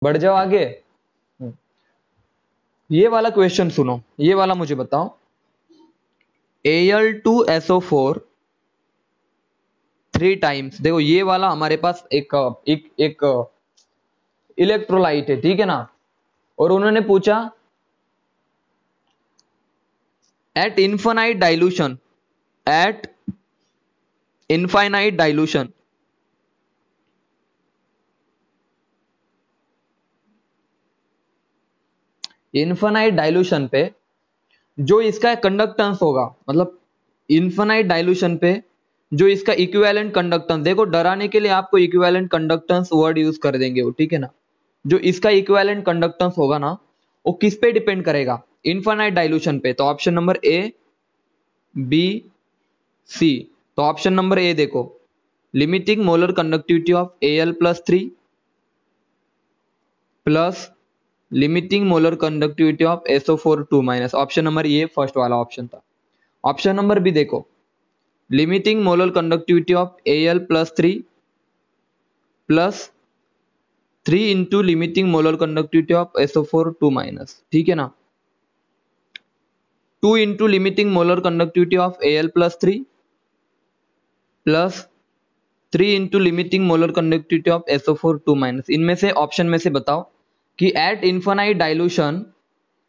बढ़ जाओ आगे। ये वाला क्वेश्चन सुनो, ये वाला मुझे बताओ। Al2SO4 3 टाइम्स, देखो ये वाला हमारे पास एक इलेक्ट्रोलाइट है, ठीक है ना। और उन्होंने पूछा eight infinite dilution, eight infinite dilution infinite dilution पे जो इसका कंडक्टेंस होगा, मतलब इनफाइनाइट डाइल्यूशन पे जो इसका इक्विवेलेंट कंडक्टेंस, देखो डराने के लिए आपको इक्विवेलेंट कंडक्टेंस वर्ड यूज कर देंगे वो, ठीक है ना। जो इसका इक्विवेलेंट कंडक्टेंस होगा ना, वो किस पे डिपेंड करेगा, इनफाइनाइट डाइल्यूशन पे। तो ऑप्शन नंबर ए, बी, सी। तो ऑप्शन नंबर ए देखो, limiting molar conductivity of Al+3 plus limiting molar conductivity of SO4 2-। Option number ये फर्स्ट वाला ऑप्शन था। ऑप्शन नंबर बी देखो, limiting molar conductivity of Al+3 plus 3 into limiting molar conductivity of SO4 2-, ठीक है ना। 2 into limiting molar conductivity of Al+3 plus 3 into limiting molar conductivity of SO4 2-। इनमें से option में से बताओ कि eight infinite dilution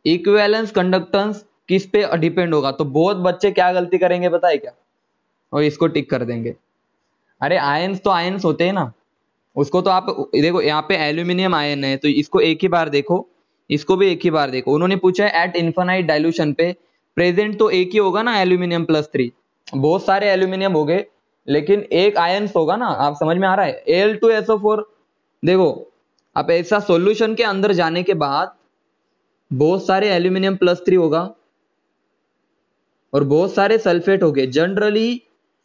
equivalence conductance किस पे डिपेंड होगा। तो बहुत बच्चे क्या गलती करेंगे पता है क्या, और इसको टिक कर देंगे। अरे आयंस तो आयंस होते हैं ना, उसको तो आप देखो, यहाँ पे एल्यूमिनियम आयन है तो इसको एक ही बार देखो, इसको भी एक ही बार देखो। उन्होंने पूछा है एट इनफाइनाइट डाइल्यूशन पे प्रेजेंट तो एक ही होगा ना, एल्यूमिनियम+3। बहुत सारे एल्यूमिनियम हो गए लेकिन एक आयंस होगा ना, आप समझ में आ रहा है। Al2SO4 देखो, अब ऐसा सॉल्यूशन के अंदर जाने के बाद बहुत सारे एल्यूमिनियम+3 होगा और बहुत सारे सल्फेट हो गए। Generally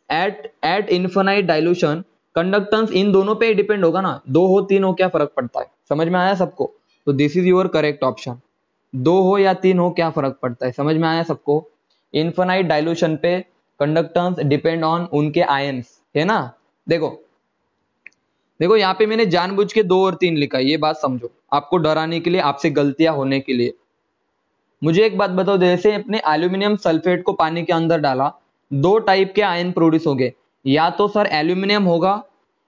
at infinite dilution conductance इन दोनों पे डिपेंड होगा ना, 2 हो 3 हो क्या फर्क पड़ता है। समझ में आया सबको? तो this is your correct option. 2 हो या 3 हो क्या फर्क पड़ता है, समझ में आया सबको? इनफाइनाइट डाइल्यूशन पे कंडक्टेंस डिपेंड ऑन उनके आयंस, है ना। देखो देखो यहाँ पे मैंने जानबूझ के 2 और 3 लिखा है, ये बात समझो, आपको डराने के लिए, आपसे गलतियां होने के लिए। मुझे एक बात बताओ, जैसे अपने एल्यूमिनियम सल्फेट को पानी के अंदर डाला, 2 टाइप के आयन प्रोड्यूस हो गए, या तो सर एल्यूमिनियम होगा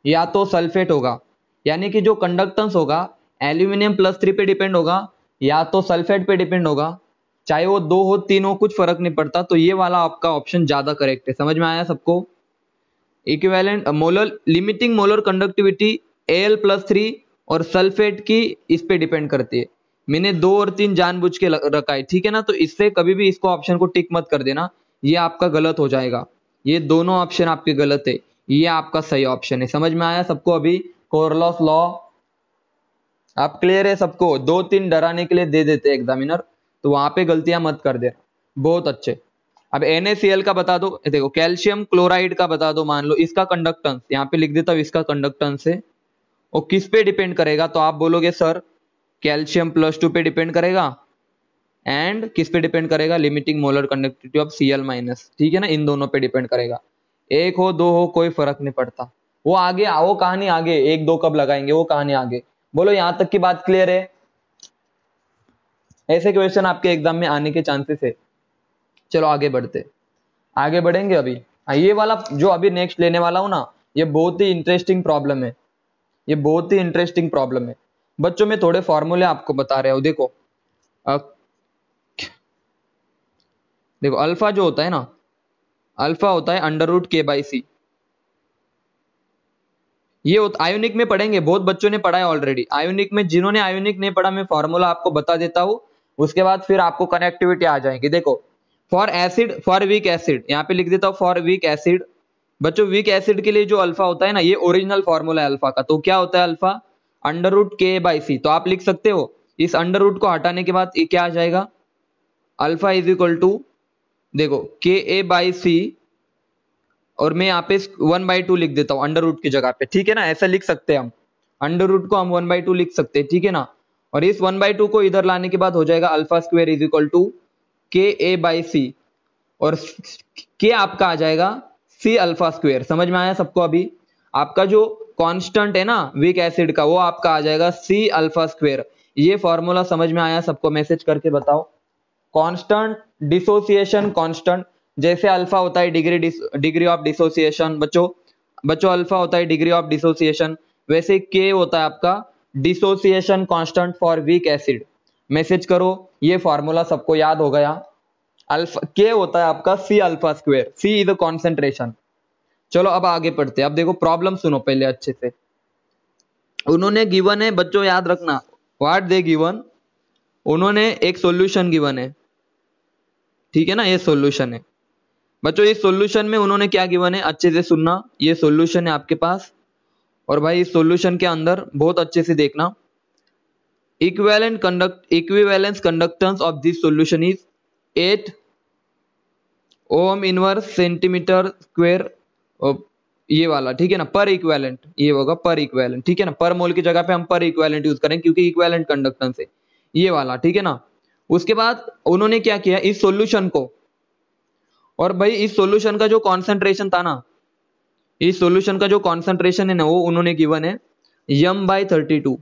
या तो सल्फेट होगा। यानी कि जो कंडक्टेंस होगा Al+3 पे डिपेंड होगा या तो सल्फेट पे डिपेंड होगा। चाहे वो 2 हो 3 हो कुछ फर्क नहीं पड़ता। तो ये वाला आपका ऑप्शन ज्यादा करेक्ट है। समझ में आया सबको? Equivalent molar limiting molar conductivity Al+3 और सल्फेट की इस पे डिपेंड करती है। मैंने 2 और 3 जानबूझ के रखा है, ठीक है ना। तो इससे कभी भी इसको ऑप्शन को टिक मत कर देना, ये आपका गलत हो जाएगा। ये दोनों ऑप्शन आपके गलत है, ये आपका सही ऑप्शन है। समझ में आया सबको? अभी कोरलॉस लॉ आप क्लियर है सबको? 2-3 डराने के लिए दे देते एग्जामिनर, तो वहां पे गलतियां मत कर देना। बहुत अच्छे। अब NaCl का बता दो, देखो कैल्शियम क्लोराइड का बता दो। मान लो इसका कंडक्टेंस यहाँ पे लिख देता हूँ, इसका कंडक्टेंस है वो किस पे डिपेंड करेगा। तो आप बोलोगे सर कैल्शियम+2 पे डिपेंड करेगा एंड किस पे डिपेंड करेगा, limiting molar conductivity of Cl-, ठीक है ना। इन दोनों पे डिपेंड करेगा, 1 हो 2 हो कोई फर्क नहीं पड़ता। वो आगे वो कहानी आगे, 1-2 कब लगाएंगे वो कहानी आगे। बोलो यहां तक की बात क्लियर है? ऐसे क्वेश्चन आपके एग्जाम में आने के चांसेस है। चलो आगे बढ़ते, आगे बढ़ेंगे अभी। ये वाला जो अभी नेक्स्ट लेने वाला हूं ना, ये बहुत ही इंटरेस्टिंग प्रॉब्लम है, ये बहुत ही इंटरेस्टिंग प्रॉब्लम है। बच्चों में थोड़े फॉर्मूले आपको बता रहे हो। देखो देखो अल्फा जो होता है ना, अल्फा होता है √k/c। ये आयोनिक में पढ़ेंगे, बहुत बच्चों ने पढ़ा है ऑलरेडी आयोनिक में। जिन्होंने आयोनिक नहीं पढ़ा, मैं फॉर्मूला आपको बता देता हूं, उसके बाद फिर आपको कनेक्टिविटी आ जाएगी। देखो for acid, for weak acid, यहाँ पे लिख देता हूं फॉर वीक एसिड। बच्चों वीक एसिड के लिए जो अल्फा होता है ना, ये ओरिजिनल फॉर्मूला है अल्फा का। तो क्या होता है अल्फा, √k/c। तो आप लिख सकते हो इस अंडर को हटाने के बाद ये क्या आ जाएगा, अल्फा इज इक्वल टू, देखो Ka/c, और मैं यहाँ पे 1/2 लिख देता हूँ अंडर रूट की जगह पे, ठीक है ना। ऐसा लिख सकते हैं हम, अंडर रूट को हम 1/2 लिख सकते हैं, ठीक है ना। और इस 1/2 को इधर लाने के बाद हो जाएगा α² इज इक्वल टू Ka/c, और K आपका आ जाएगा C α²। समझ में आया सबको? अभी आपका जो कांस्टेंट है ना वीक एसिड का, वो आपका आ जाएगा सी अल्फा स्क्वायर। ये फॉर्मूला समझ में आया सबको? मैसेज करके बताओ। कांस्टेंट डिसोसिएशन कांस्टेंट, जैसे अल्फा होता है डिग्री ऑफ डिसोसिएशन, बच्चों अल्फा होता है डिग्री ऑफ डिसोसिएशन, वैसे के होता है आपका dissociation constant for weak acid. Message करो, ये फॉर्मूला सबको याद हो गया। अल्फा के होता है आपका C alpha square, C is the concentration. चलो अब आगे पढ़ते हैं। अब देखो प्रॉब्लम सुनो पहले अच्छे से। उन्होंने गिवन है बच्चों, याद रखना व्हाट दे गिवन, उन्होंने एक सॉल्यूशन गिवन है, ठीक है ना, ये सॉल्यूशन है बच्चों। इस सॉल्यूशन में उन्होंने क्या गिवन है अच्छे से सुनना, ये सॉल्यूशन है आपके पास। और भाई इस सॉल्यूशन के अंदर बहुत अच्छे से देखना, equivalence conductance of this solution is 8 ohm inverse centimetre square, ये वाला ठीक है ना, पर इक्विवेलेंट, ये होगा पर इक्विवेलेंट, ठीक है ना। पर मोल की जगह पे हम पर इक्विवेलेंट यूज करेंगे क्योंकि इक्विवेलेंट कंडक्टेंस है ये वाला, ठीक है ना। उसके बाद उन्होंने क्या किया इस सॉल्यूशन को, और भाई इस सॉल्यूशन का जो कॉन्सेंट्रेशन था ना, इस सॉल्यूशन का जो कॉन्सेंट्रेशन है ना, वो उन्होंने गिवन है m/32।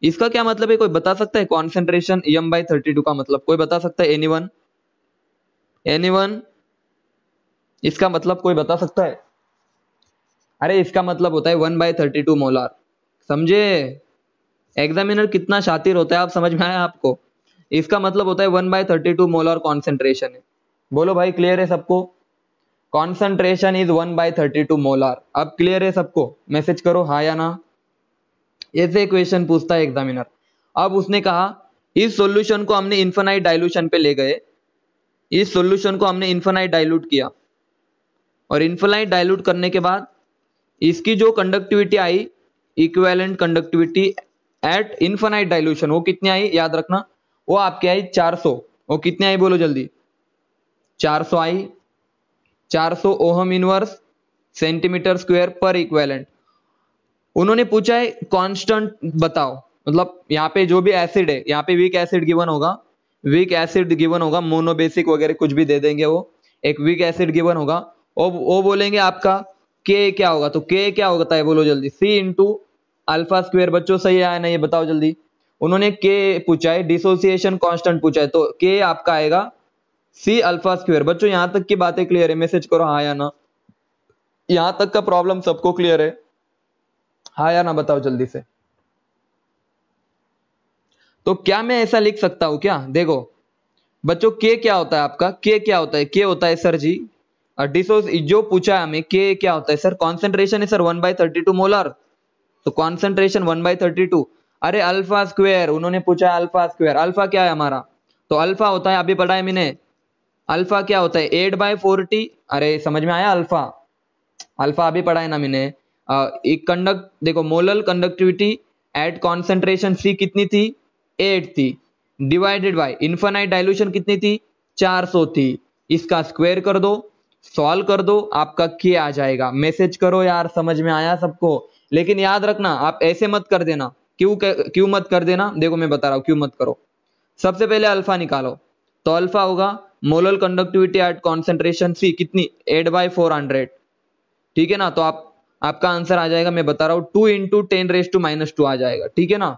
इसका क्या मतलब है, कोई बता सकता है? कॉन्सेंट्रेशन m/32 का मतलब कोई बता सकता है? एनीवन इसका मतलब कोई बता सकता है? अरे इसका मतलब होता है 1/32 मोलार, समझे? एग्जामिनर कितना शातिर होता है, आप समझ में आया आपको? इसका मतलब होता है 1/32 मोलार कॉन्सेंट्रेशन है। बोलो भाई क्लियर है सबको? Concentration is 1/32 molar. अब क्लियर है सबको? मैसेज करो हाँ या ना। ऐसे क्वेश्चन पूछता है एग्जामिनर। अब उसने कहा इस सॉल्यूशन को हमने इन्फिनाइट डाइल्यूशन पे ले गए, इस सॉल्यूशन को हमने इन्फिनाइट डाइल्यूट किया, और इन्फिनाइट डाइल्यूट करने के बाद इसकी जो कंडक्टिविटी आई, equivalent conductivity eight infinite dilution, वो कितनी आई याद रखना, वो आपकी आई 400। वो कितनी आई बोलो जल्दी? 400 आई। 400 ओहम इनवर्स सेंटीमीटर स्क्वायर पर इक्विवेलेंट। उन्होंने पूछा है कांस्टेंट बताओ, मतलब यहाँ पे जो भी एसिड है, यहाँ पे वीक एसिड गिवन होगा, वीक एसिड गिवन होगा, मोनोबेसिक वगैरह कुछ भी दे देंगे, वो एक वीक एसिड गिवन होगा, और वो बोलेंगे आपका के क्या होगा, तो के क्या होता है बोलो जल्दी? सी इंटू अल्फा स्क्वायर। बच्चों सही आया ना, ये बताओ जल्दी। उन्होंने के पूछा है, डिसोसिएशन कांस्टेंट पूछा है, तो के आपका आएगा सी अल्फा स्क्वायर। बच्चों यहां तक की बातें क्लियर है? मैसेज करो हाँ या ना। यहां तक का प्रॉब्लम सबको क्लियर है? हाँ या ना बताओ जल्दी से। तो क्या मैं ऐसा लिख सकता हूं क्या? देखो बच्चों के क्या होता है आपका, के क्या होता है? के होता है सर जी, डिसोस जो पूछा है हमें, के क्या होता है सर? कॉन्सेंट्रेशन है सर 1/32 मोलर, तो कॉन्सेंट्रेशन 1/32। अरे अल्फा स्क्वायर उन्होंने पूछा है, अल्फा स्क्वायर, अल्फा क्या है हमारा? तो अल्फा होता है, अभी पढ़ा है मैंने, अल्फा क्या होता है 8/40। अरे समझ में आया? अल्फा अल्फा अभी पढ़ा है ना मैंने। एक कंडक्ट देखो, मोलल कंडक्टिविटी एट कॉन्सेंट्रेशन सी कितनी थी? 8 थी, डिवाइडेड बाय इनफाइनाइट डाइल्यूशन कितनी थी? 400 थी। इसका स्क्वायर कर दो, सॉल्व कर दो, आपका के आ जाएगा। मैसेज करो यार, समझ में आया सबको? लेकिन याद रखना आप ऐसे मत कर देना। क्यों मत कर देना? देखो मैं बता रहा हूं क्यों मत करो। सबसे पहले अल्फा निकालो, तो अल्फा होगा मोलल कंडक्टिविटी एट कॉन्सेंट्रेशन सी कितनी? 8/400, ठीक है ना। तो आपका आंसर आ जाएगा, मैं बता रहा हूं 2 इंटू 10⁻² आ जाएगा, ठीक है ना।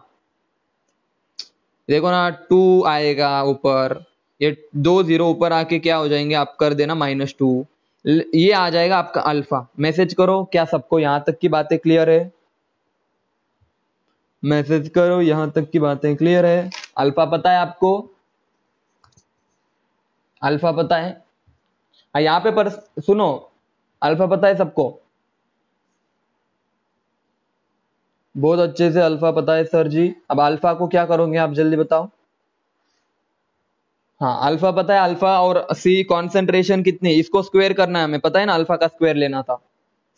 देखो ना 2 आएगा ऊपर, ये 2 जीरो ऊपर आके क्या हो जाएंगे, आप कर देना -2, ये आ जाएगा आपका अल्फा। मैसेज करो, क्या सबको यहां तक की बातें क्लियर है? मैसेज करो यहां तक की बातें क्लियर है? अल्फा पता है आपको? अल्फा पता है? यहाँ पे पर सुनो, अल्फा पता है सबको? बहुत अच्छे से अल्फा पता है सर जी। अब अल्फा को क्या करोगे आप जल्दी बताओ? हाँ अल्फा पता है, अल्फा और सी कॉन्सेंट्रेशन कितनी, इसको स्क्वायर करना है हमें, पता है ना, अल्फा का स्क्वायर लेना था।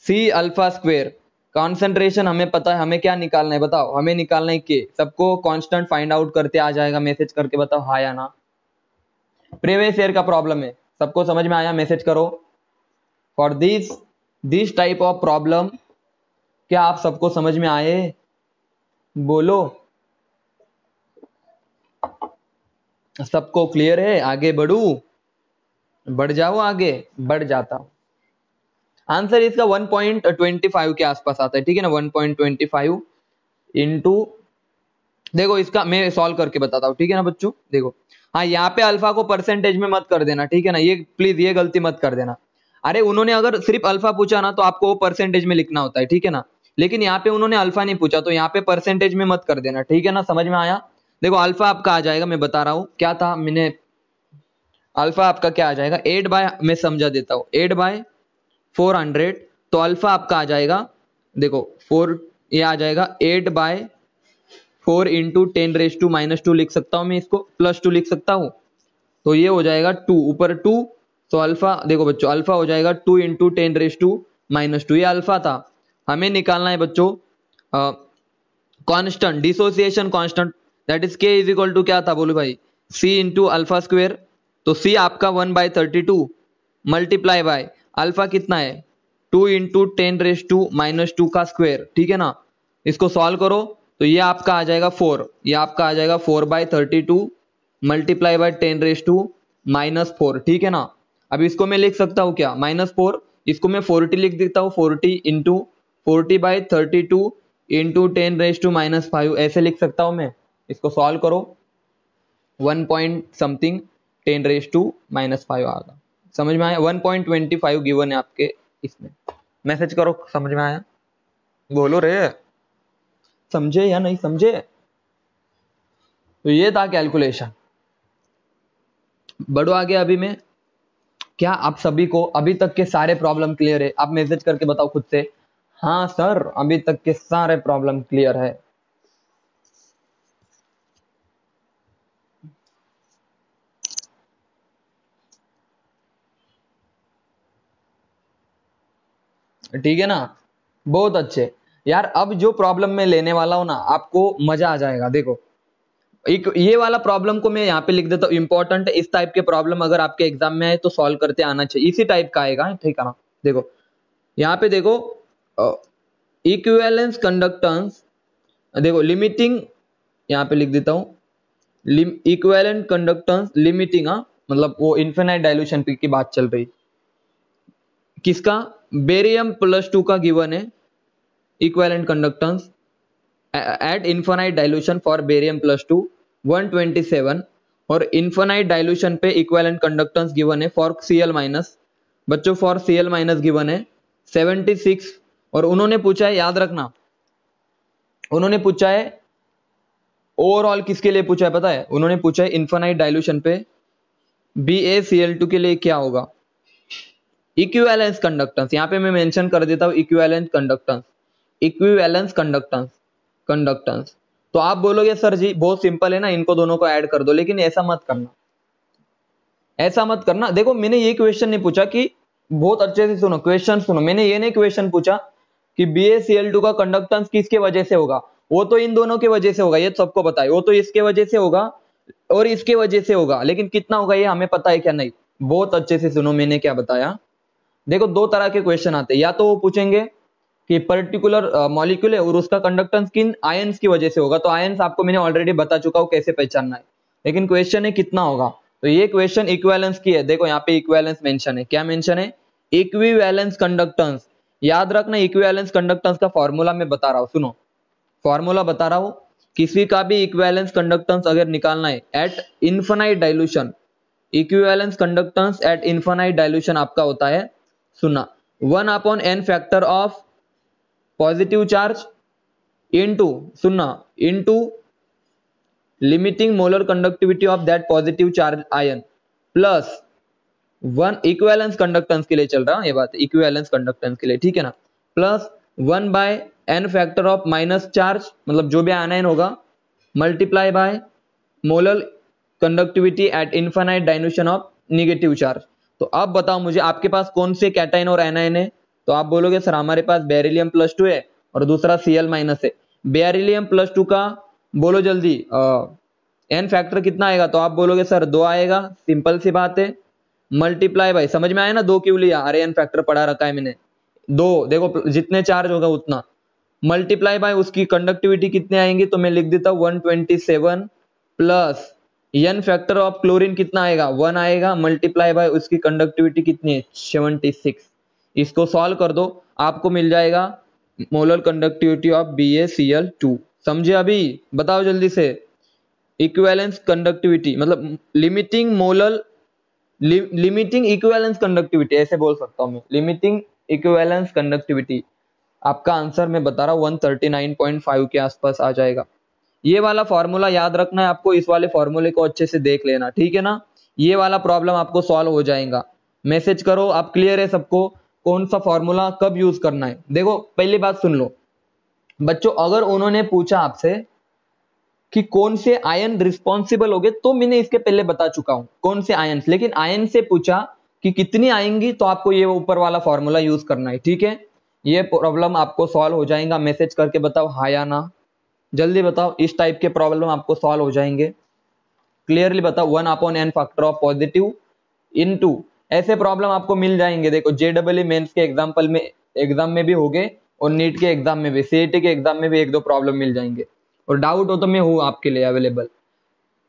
सी अल्फा स्क्वायर, कॉन्सेंट्रेशन हमें पता है, हमें क्या निकालना है बताओ? हमें निकालना है के। सबको कांस्टेंट फाइंड आउट करते आ जाएगा, मैसेज करके बताओ हाँ या ना। प्रीवियस ईयर का प्रॉब्लम है, सबको समझ में आया? मैसेज करो। For this type of problem, क्या आप सबको समझ में आए? बोलो सबको क्लियर है? आगे बढ़ू? बढ़ जाओ आगे, बढ़ जाता हूं। आंसर इसका 1.25 के आसपास आता है, ठीक है ना। 1.25 इंटू, देखो इसका मैं सॉल्व करके बताता हूँ, ठीक है ना बच्चों। देखो हाँ, यहाँ पे अल्फा को परसेंटेज में मत कर देना, ठीक है ना, ये प्लीज ये गलती मत कर देना। अरे उन्होंने अगर सिर्फ अल्फा पूछा ना तो आपको वो परसेंटेज में लिखना होता है, ठीक है ना। लेकिन यहाँ पे उन्होंने अल्फा नहीं पूछा तो यहाँ पे परसेंटेज में मत कर देना, ठीक है ना। समझ में आया। देखो अल्फा आपका आ जाएगा, मैं बता रहा हूँ क्या था मैंने, अल्फा आपका क्या आ जाएगा 8/, मैं समझा देता हूँ 8/400। तो अल्फा आपका आ जाएगा, देखो 4, ये आ जाएगा 8/4 इंटू 10⁻⁻2 लिख सकता हूँ मैं, इसको +2 लिख सकता हूँ। तो ये हो जाएगा 2 ऊपर 2। तो अल्फा देखो बच्चों, अल्फा हो जाएगा 2 इंटू 10⁻⁻2। ये अल्फा था। हमें निकालना है बच्चों constant, dissociation constant, that is के इज इक्वल टू क्या था बोलो भाई, सी इंटू अल्फा स्क्वेयर। तो सी आपका 1/32 मल्टीप्लाई बाय अल्फा कितना है 2 इंटू 10⁻⁻2 का स्क्वायर, ठीक है ना। इसको सॉल्व करो तो ये आपका आ जाएगा 4, ये आपका आ जाएगा 4/32 मल्टीप्लाई बाय 10⁻⁻4, ठीक है ना। अब इसको मैं लिख सकता हूँ क्या -4, इसको मैं 40 लिख देता हूँ, 40 इंटू 40/32 इंटू 10⁻⁻5 ऐसे लिख सकता हूँ मैं। इसको सॉल्व करो 1 पॉइंट समथिंग 10⁻⁻5 आएगा। समझ में आया। 1.25 गिवन है आपके इसमें। मैसेज करो समझ में आया, बोलो रे समझे या नहीं समझे। तो ये था कैलकुलेशन। बढ़ो आगे। अभी मैं क्या आप सभी को अभी तक के सारे प्रॉब्लम क्लियर है? आप मैसेज करके बताओ खुद से, हाँ सर अभी तक के सारे प्रॉब्लम क्लियर है। ठीक है ना, बहुत अच्छे यार। अब जो प्रॉब्लम मैं लेने वाला हूं ना आपको मजा आ जाएगा। देखो एक ये वाला प्रॉब्लम को मैं यहाँ पे लिख देता हूँ, इंपॉर्टेंट है। इस टाइप के प्रॉब्लम अगर आपके एग्जाम में आए तो सॉल्व करते आना चाहिए, इसी टाइप का आएगा, ठीक है ना। देखो यहाँ पे देखो इक्विवेलेंस कंडक्टेंस, देखो लिमिटिंग, यहाँ पे लिख देता हूँ इक्विवेलेंट कंडक्टेंस लिमिटिंग, मतलब वो इन्फिनाइट डाइल्यूशन की बात चल रही, किसका बेरियम +2 का गिवन है equivalent conductance at infinite dilution for barium +2 127, और इन्फिनाइट डाइल्यूशन पे इक्विवेलेंट कंडक्टेंस गिवन है फॉर Cl-, बच्चों फॉर Cl- गिवन है 76। और उन्होंने पूछा है, याद रखना, उन्होंने पूछा है ओवरऑल किसके लिए पूछा है पता है, उन्होंने पूछा है इन्फिनाइट डाइल्यूशन पे BaCl2 के लिए क्या होगा इक्विवेलेंस कंडक्टेंस। यहाँ पे मैं मेंशन कर देता हूँ equivalence conductance, equivalence conductance conductance. तो आप बोलोगे सर जी बहुत सिंपल है ना, इनको दोनों को ऐड कर दो, लेकिन ऐसा मत करना, ऐसा मत करना। देखो मैंने ये क्वेश्चन नहीं पूछा कि, बहुत अच्छे से सुनो क्वेश्चन सुनो, मैंने ये नहीं क्वेश्चन पूछा कि BaCl2 का कंडक्टेंस किसके वजह से होगा, वो तो इन दोनों के वजह से होगा, ये तो सबको पता है, वो तो इसके वजह से होगा और इसके वजह से होगा, लेकिन कितना होगा ये हमें पता है क्या नहीं। बहुत अच्छे से सुनो मैंने क्या बताया। देखो दो तरह के क्वेश्चन आते हैं, या तो वो पूछेंगे कि पर्टिकुलर मॉलिक्यूल है और उसका कंडक्टेंस किन आयंस की वजह से होगा, तो आयंस आपको मैंने ऑलरेडी बता चुका हूं कैसे पहचानना है, लेकिन क्वेश्चन है कितना होगा। तो ये क्वेश्चन इक्विवेलेंस की है, देखो यहाँ पे इक्विवेलेंस मेंशन है, क्या मेंशन है इक्विवेलेंस कंडक्टेंस। याद रखना इक्विवेलेंस कंडक्टेंस का फॉर्मूला मैं बता रहा हूँ, सुनो फॉर्मूला बता रहा हूँ। किसी का भी इक्विवेलेंस कंडक्टेंस अगर निकालना है at infinite dilution, equivalence conductance at infinite dilution आपका होता है, सुनना 1/n factor of positive charge into, सुनना into limiting molar conductivity of that positive charge ion plus 1 equivalence conductance के लिए चल रहा है ये बात, इक्विवेलेंस कंडक्टेंस के लिए, ठीक है ना, plus 1/n factor of minus charge, मतलब जो भी आयन होगा, multiply by molar conductivity eight infinite dilution of negative charge. तो अब बताओ मुझे आपके पास कौन से कैटायन और एनायन है, तो आप बोलोगे सर हमारे पास बेरिलियम +2 है और दूसरा Cl- है। बेरिलियम +2 का बोलो जल्दी एन फैक्टर कितना आएगा, तो आप बोलोगे सर 2 आएगा, सिंपल सी बात है, मल्टीप्लाई बाय, समझ में आया ना, 2 क्यों लिया, अरे एन फैक्टर पढ़ा रखा है मैंने, 2 देखो जितने चार्ज होगा उतना, मल्टीप्लाई बाय उसकी कंडक्टिविटी कितने आएंगे, तो मैं लिख देता हूं 127 plus n factor of chlorine कितना आएगा 1 आएगा, मल्टीप्लाई बाय उसकी कंडक्टिविटी कितनी है 76। इसको सॉल्व कर दो, आपको मिल जाएगा मोलर कंडक्टिविटी ऑफ BaCl2। समझे? अभी बताओ जल्दी से। इक्विवेलेंस कंडक्टिविटी मतलब लिमिटिंग इक्विवेलेंस कंडक्टिविटी, ऐसे बोल सकता हूं मैं, लिमिटिंग इक्विवेलेंस कंडक्टिविटी। आपका आंसर मैं बता रहा हूं 139.5 के आसपास आ जाएगा। ये वाला फॉर्मूला याद रखना है आपको, इस वाले फॉर्मूले को अच्छे से देख लेना, ठीक है ना। ये वाला प्रॉब्लम आपको सॉल्व हो जाएगा। मैसेज करो, आप क्लियर है सबको कौन सा फॉर्मूला कब यूज करना है। देखो पहली बात सुन लो बच्चों, अगर उन्होंने पूछा आपसे कि कौन से आयन रिस्पॉन्सिबल होंगे, तो मैंने इसके पहले बता चुका हूं कौन से आयन, लेकिन आयन से पूछा कि कितनी आएंगी, तो आपको ये ऊपर वाला फॉर्मूला यूज करना है, ठीक है। ये प्रॉब्लम आपको सॉल्व हो जाएगा। मैसेज करके बताओ हाँ या ना, जल्दी बताओ। इस टाइप के प्रॉब्लम आपको सॉल्व हो जाएंगे। क्लियरली बताओ 1/n factor of positive into, ऐसे प्रॉब्लम आपको मिल जाएंगे। देखो JEE मेंस के एग्जाम में भी हो गए, और नीट के एग्जाम में भी, CET के एग्जाम में भी एक दो प्रॉब्लम मिल जाएंगे, और डाउट हो तो मैं हूं आपके लिए अवेलेबल।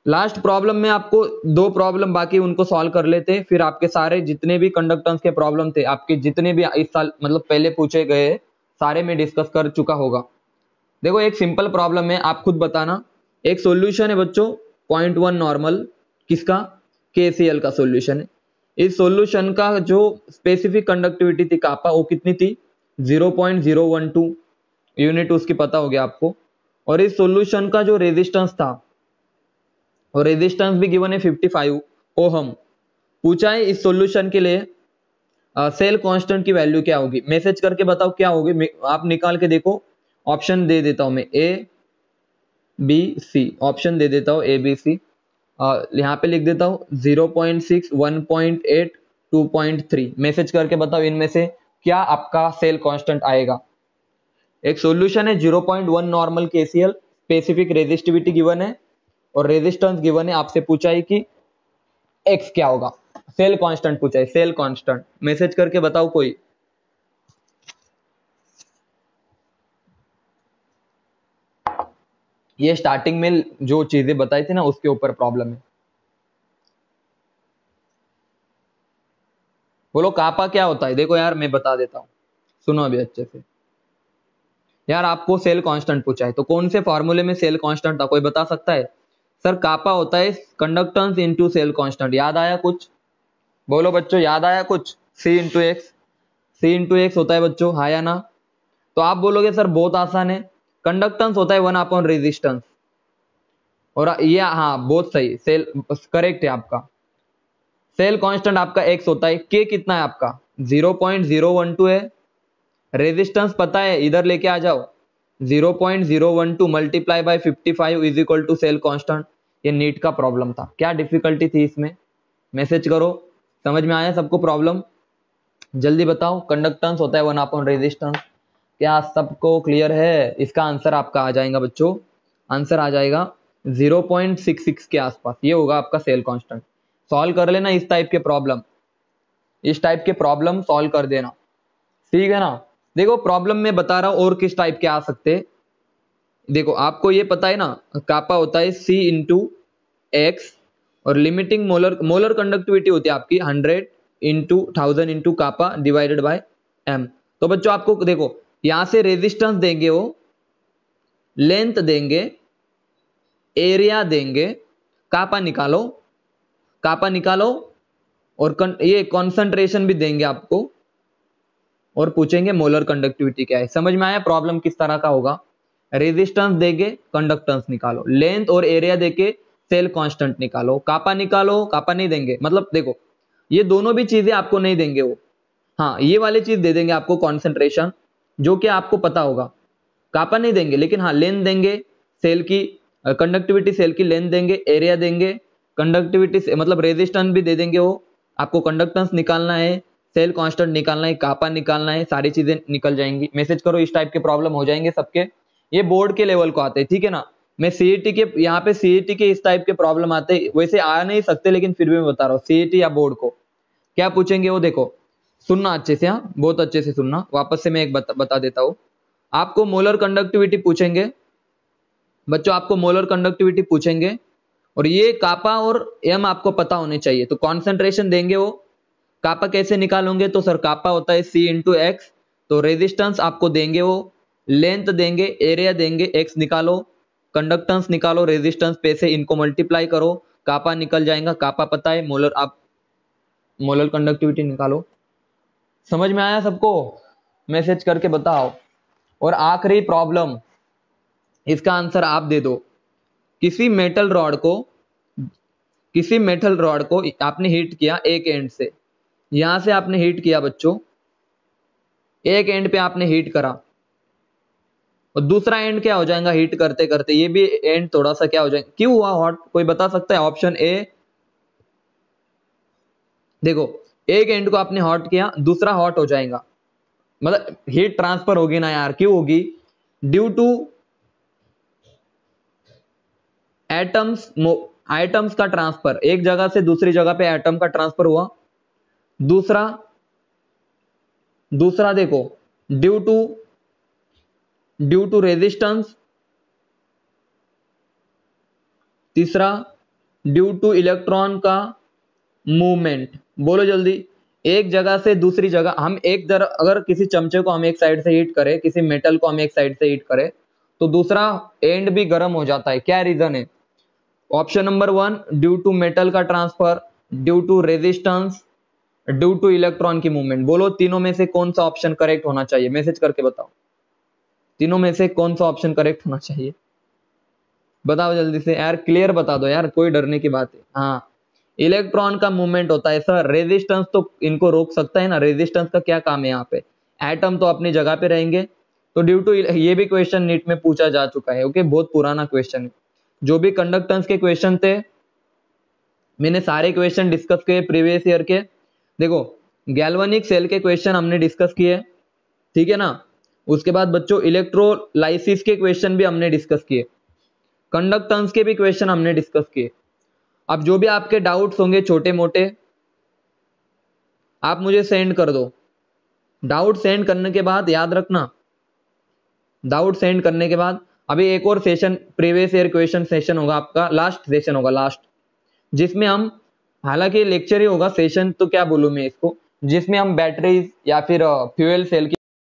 लास्ट प्रॉब्लम में आपको दो प्रॉब्लम बाकी, उनको सॉल्व कर लेते, फिर आपके सारे जितने भी कंडक्टेंस के प्रॉब्लम थे, आपके जितने भी इस साल मतलब पहले पूछे गए, सारे में डिस्कस कर चुका होगा। देखो एक सिंपल प्रॉब्लम है, आप खुद बताना। एक सॉल्यूशन है बच्चों 0.1 नॉर्मल, किसका? KCl का सॉल्यूशन है। इस सॉल्यूशन का जो स्पेसिफिक कंडक्टिविटी थी कापा, वो कितनी थी? 0.012 यूनिट, उसकी पता हो गया आपको। और इस सॉल्यूशन का जो रेजिस्टेंस था, और रेजिस्टेंस भी गिवन है 55 ओहम। पूछा है इस सॉल्यूशन के लिए सेल कांस्टेंट की वैल्यू क्या होगी। मैसेज करके बताओ क्या होगी, आप निकाल के देखो। ऑप्शन दे देता हूं मैं, ABC, ऑप्शन दे देता हूं ABC। यहाँ पे लिख देता हूं 0.6, 1.8, 2.3। मैसेज करके बताओ इनमें से क्या आपका सेल कांस्टेंट आएगा। एक सॉल्यूशन है 0.1 normal KCl, specific resistivity given है और रेजिस्टेंस गिवन है। आपसे पूछा है कि x क्या होगा, सेल कांस्टेंट पूछा है, सेल कांस्टेंट। मैसेज करके बताओ कोई। ये स्टार्टिंग में जो चीजें बताई थी ना, उसके ऊपर प्रॉब्लम है। बोलो कापा क्या होता है। देखो यार मैं बता देता हूं, सुनो अभी अच्छे से। यार आपको सेल कांस्टेंट पूछा है, तो कौन से फॉर्मूले में सेल कांस्टेंट था, कोई बता सकता है? सर कापा होता है कंडक्टेंस इनटू सेल कांस्टेंट। याद आया कुछ? बोलो बच्चों, याद आया कुछ? C इंटू एक्स होता है बच्चों, हाँ या ना? तो आप बोलोगे सर बहुत आसान है, कंडक्टेंस होता है 1 अपॉन रेजिस्टेंस। और ये हाँ बहुत सही, सेल करेक्ट है आपका। सेल कांस्टेंट आपका x होता है, k कितना है आपका? 0.012 है। रेजिस्टेंस पता है, इधर लेके आ जाओ। 0.012 multiply by 55 is equal to cell constant. ये नीट का प्रॉब्लम था, क्या डिफिकल्टी थी इसमें? मैसेज करो, समझ में आया सबको प्रॉब्लम? जल्दी बताओ। कंडक्टेंस होता है 1 अपॉन रेजिस्टेंस। क्या सबको क्लियर है? इसका आंसर आपका आ जाएगा बच्चों, आंसर आ जाएगा 0.66 के आसपास। ये होगा आपका सेल कांस्टेंट। सॉल्व कर लेना इस टाइप के प्रॉब्लम, इस टाइप के प्रॉब्लम सॉल्व कर देना, ठीक है ना। देखो प्रॉब्लम में बता रहा हूं और किस टाइप के आ सकते हैं। देखो आपको ये पता है ना, कापा होता है C/x, और लिमिटिंग मोलर कंडक्टिविटी होती है आपकी 100 into 1000 into kappa divided by m। तो बच्चों आपको देखो यहां से रेजिस्टेंस देंगे, वो लेंथ देंगे, एरिया देंगे, कापा निकालो, कापा निकालो, और ये कॉन्सेंट्रेशन भी देंगे आपको, और पूछेंगे मोलर कंडक्टिविटी क्या है। समझ में आया प्रॉब्लम किस तरह का होगा? रेजिस्टेंस देंगे, कंडक्टेंस निकालो, लेंथ और एरिया देके सेल कांस्टेंट निकालो, कापा निकालो। कापा नहीं देंगे, मतलब देखो ये दोनों भी चीजें आपको नहीं देंगे वो, हाँ ये वाली चीज दे देंगे आपको, कॉन्सेंट्रेशन, जो कि आपको पता होगा। कापा नहीं देंगे, लेकिन हाँ लेंथ देंगे सेल की, कंडक्टिविटी सेल की लेंथ देंगे, एरिया देंगे, कंडक्टिविटी मतलब रेजिस्टेंस भी दे देंगे वो। आपको कंडक्टेंस निकालना है, सेल कांस्टेंट निकालना है, कापा निकालना है, सारी चीजें निकल जाएंगी। मैसेज करो, इस टाइप के प्रॉब्लम हो जाएंगे सबके। ये बोर्ड के लेवल को आते हैं, ठीक है ना। मैं CET के यहाँ पे CET के इस टाइप के प्रॉब्लम आते हैं, वैसे आ नहीं सकते, लेकिन फिर भी मैं बता रहा हूँ CET या बोर्ड को क्या पूछेंगे वो। देखो सुनना अच्छे से, हाँ बहुत अच्छे से सुनना, वापस से मैं एक बता देता हूँ। आपको मोलर कंडक्टिविटी पूछेंगे बच्चों, आपको मोलर कंडक्टिविटी पूछेंगे, और ये कापा और m आपको पता होने चाहिए। तो कॉन्सेंट्रेशन देंगे वो, कापा कैसे निकालोगे? तो सर कापा होता है C इंटू एक्स, तो रेजिस्टेंस आपको देंगे वो, लेंथ देंगे, एरिया देंगे, एक्स निकालो, कंडक्टेंस निकालो, रेजिस्टेंस पे से इनको मल्टीप्लाई करो, कापा निकल जाएगा, कापा पता है, मोलर आप मोलर कंडक्टिविटी निकालो। समझ में आया सबको? मैसेज करके बताओ। और आखिरी प्रॉब्लम, इसका आंसर आप दे दो। किसी मेटल रॉड को आपने हीट किया एक एंड से, यहां से आपने हीट किया बच्चों, एक एंड पे आपने हीट करा, और दूसरा एंड क्या हो जाएगा हीट करते करते, ये भी एंड थोड़ा सा क्या हो जाएगा, क्यों हुआ हॉट? कोई बता सकता है? ऑप्शन ए, देखो एक एंड को आपने हॉट किया, दूसरा हॉट हो जाएगा, मतलब हीट ट्रांसफर होगी ना यार, क्यों होगी? ड्यू टू एटम्स का ट्रांसफर, एक जगह से दूसरी जगह पे एटम का ट्रांसफर हुआ। दूसरा देखो, ड्यू टू रेजिस्टेंस। तीसरा ड्यू टू इलेक्ट्रॉन का मूवमेंट। बोलो जल्दी। एक जगह से दूसरी जगह, हम अगर किसी चमचे को हम एक साइड से हीट करें, किसी मेटल को हम एक साइड से हीट करें, तो दूसरा एंड भी गर्म हो जाता है। क्या रीजन है? Option number 1 due to metal का transfer, due to resistance, due to electron की मूवमेंट। बोलो तीनों में से कौन सा ऑप्शन करेक्ट होना चाहिए? मैसेज करके बताओ, तीनों में से कौन सा ऑप्शन करेक्ट होना चाहिए? बताओ जल्दी से यार, क्लियर बता दो यार, कोई डरने की बात है। हाँ, इलेक्ट्रॉन का मूवमेंट होता है सर। रेजिस्टेंस तो इनको रोक सकता है ना, रेजिस्टेंस का क्या काम है यहाँ पे? एटम तो अपनी जगह पे रहेंगे। तो ड्यू टू, ये भी क्वेश्चन नीट में पूछा जा चुका है। ओके, बहुत पुराना क्वेश्चन है। जो भी कंडक्टेंस के क्वेश्चन थे, मैंने सारे क्वेश्चन डिस्कस किए प्रीवियस ईयर के। देखो गैल्वेनिक सेल के क्वेश्चन हमने डिस्कस किए, ठीक है ना। उसके बाद बच्चों इलेक्ट्रोलाइसिस के क्वेश्चन भी हमने डिस्कस किए, कंडक्टेंस के भी क्वेश्चन हमने डिस्कस किए। अब जो भी आपके डाउट्स होंगे छोटे मोटे, आप मुझे सेंड कर दो। डाउट सेंड करने के बाद याद रखना, डाउट सेंड करने के बाद अभी एक और session, previous year question session होगा आपका, लास्ट सेशन होगा, लास्ट, जिसमें हम, हालांकि लेक्चर ही होगा, सेशन तो क्या बोलूं मैं इसको, जिसमें हम बैटरीज या फिर फ्यूल सेल की